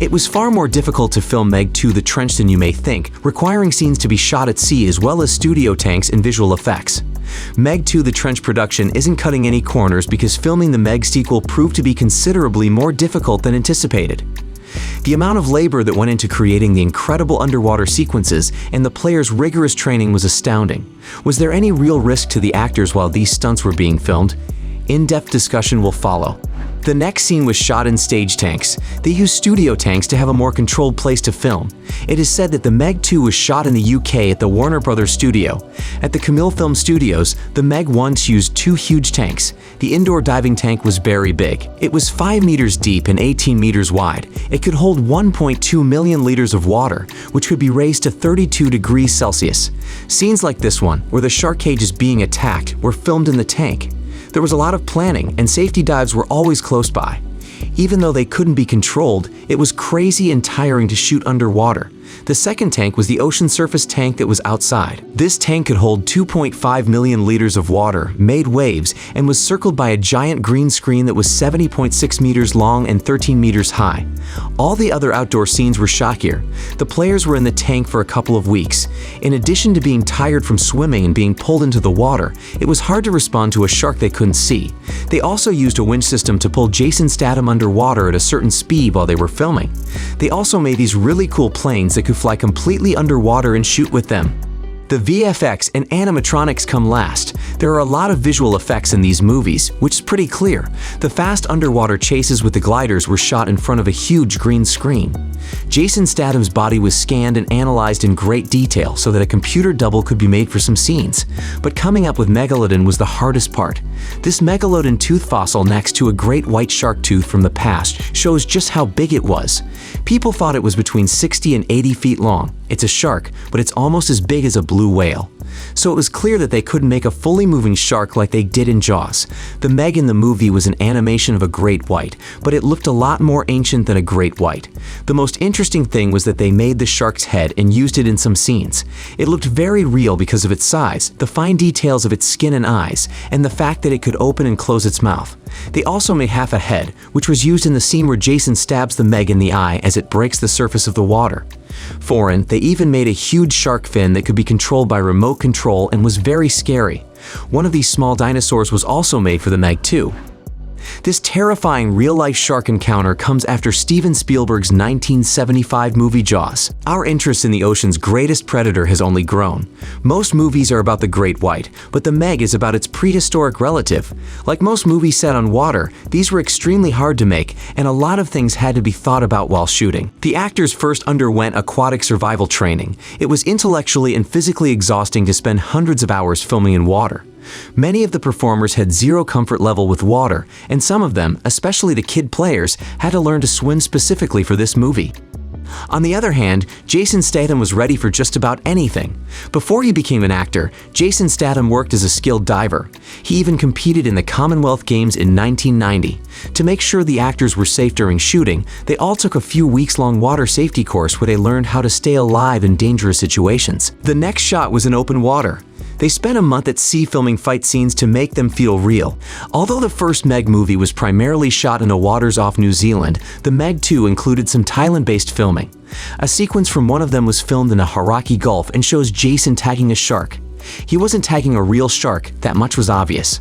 It was far more difficult to film MEG 2 The Trench than you may think, requiring scenes to be shot at sea as well as studio tanks and visual effects. MEG 2 The Trench production isn't cutting any corners because filming the MEG sequel proved to be considerably more difficult than anticipated. The amount of labor that went into creating the incredible underwater sequences and the players' rigorous training was astounding. Was there any real risk to the actors while these stunts were being filmed? In-depth discussion will follow. The next scene was shot in stage tanks. They used studio tanks to have a more controlled place to film. It is said that the MEG 2 was shot in the UK at the Warner Brothers studio. At the Camille Film Studios, the MEG 1 used 2 huge tanks. The indoor diving tank was very big. It was 5 meters deep and 18 meters wide. It could hold 1.2 million liters of water, which could be raised to 32 degrees Celsius. Scenes like this one, where the shark cage is being attacked, were filmed in the tank. There was a lot of planning, and safety dives were always close by. Even though they couldn't be controlled, it was crazy and tiring to shoot underwater. The second tank was the ocean surface tank that was outside. This tank could hold 2.5 million liters of water, made waves, and was circled by a giant green screen that was 70.6 meters long and 13 meters high. All the other outdoor scenes were shot here. The players were in the tank for a couple of weeks. In addition to being tired from swimming and being pulled into the water, it was hard to respond to a shark they couldn't see. They also used a winch system to pull Jason Statham underwater at a certain speed while they were filming. They also made these really cool planes that could fly completely underwater and shoot with them. The VFX and animatronics come last. There are a lot of visual effects in these movies, which is pretty clear. The fast underwater chases with the gliders were shot in front of a huge green screen. Jason Statham's body was scanned and analyzed in great detail so that a computer double could be made for some scenes. But coming up with Megalodon was the hardest part. This Megalodon tooth fossil next to a great white shark tooth from the past shows just how big it was. People thought it was between 60 and 80 feet long. It's a shark, but it's almost as big as a blue whale. So it was clear that they couldn't make a fully moving shark like they did in Jaws. The MEG in the movie was an animation of a great white, but it looked a lot more ancient than a great white. The most interesting thing was that they made the shark's head and used it in some scenes. It looked very real because of its size, the fine details of its skin and eyes, and the fact that it could open and close its mouth. They also made half a head, which was used in the scene where Jason stabs the MEG in the eye as it breaks the surface of the water. Foreign, they even made a huge shark fin that could be controlled by remote control and was very scary. One of these small dinosaurs was also made for the MEG 2. This terrifying real-life shark encounter comes after Steven Spielberg's 1975 movie Jaws. Our interest in the ocean's greatest predator has only grown. Most movies are about the great white, but the MEG is about its prehistoric relative. Like most movies set on water, these were extremely hard to make, and a lot of things had to be thought about while shooting. The actors first underwent aquatic survival training. It was intellectually and physically exhausting to spend hundreds of hours filming in water. Many of the performers had zero comfort level with water, and some of them, especially the kid players, had to learn to swim specifically for this movie. On the other hand, Jason Statham was ready for just about anything. Before he became an actor, Jason Statham worked as a skilled diver. He even competed in the Commonwealth Games in 1990. To make sure the actors were safe during shooting, they all took a few weeks-long water safety course where they learned how to stay alive in dangerous situations. The next shot was in open water. They spent a month at sea filming fight scenes to make them feel real. Although the first MEG movie was primarily shot in the waters off New Zealand, the MEG 2 included some Thailand-based filming. A sequence from one of them was filmed in the Hauraki Gulf and shows Jason tagging a shark. He wasn't tagging a real shark, that much was obvious.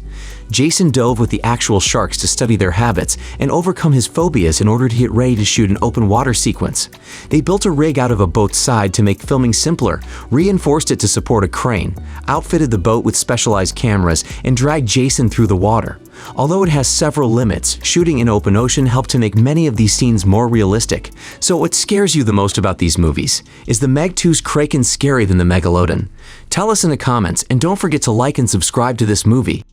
Jason dove with the actual sharks to study their habits and overcome his phobias in order to get ready to shoot an open water sequence. They built a rig out of a boat's side to make filming simpler, reinforced it to support a crane, outfitted the boat with specialized cameras, and dragged Jason through the water. Although it has several limits, shooting in open ocean helped to make many of these scenes more realistic. So what scares you the most about these movies? Is the MEG 2's Kraken scarier than the Megalodon? Tell us in the comments, and don't forget to like and subscribe to this movie.